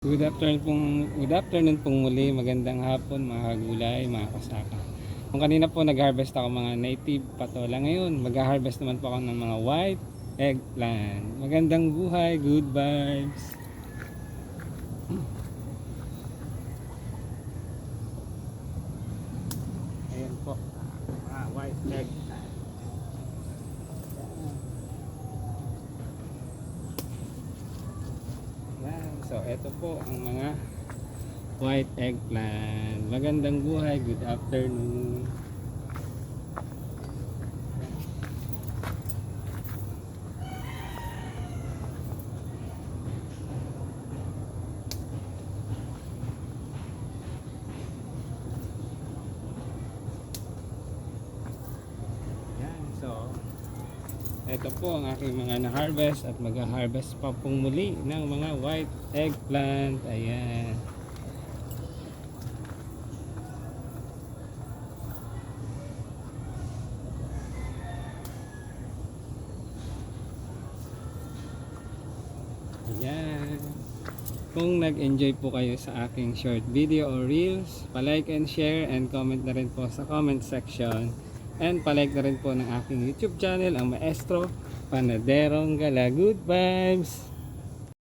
Good afternoon pong muli, magandang hapon mga kagulay, mga kasaka. Kung kanina po nag-harvest ako mga native patola, ngayon mag-harvest naman po ako ng mga white eggplant. Magandang buhay, good vibes. Ayan po, mga white eggplant. Yan. So ito po ang mga white eggplant. Magandang buhay, good afternoon. Yan. So ito po ang aking mga na-harvest at mag-harvest pa pong muli ng mga white eggplant. Ayan. Ayan. Kung nag-enjoy po kayo sa aking short video or reels, palike and share and comment na rin po sa comment section. And palike na rin po ng aking YouTube channel, ang Maestro Panaderong Gala. Good vibes!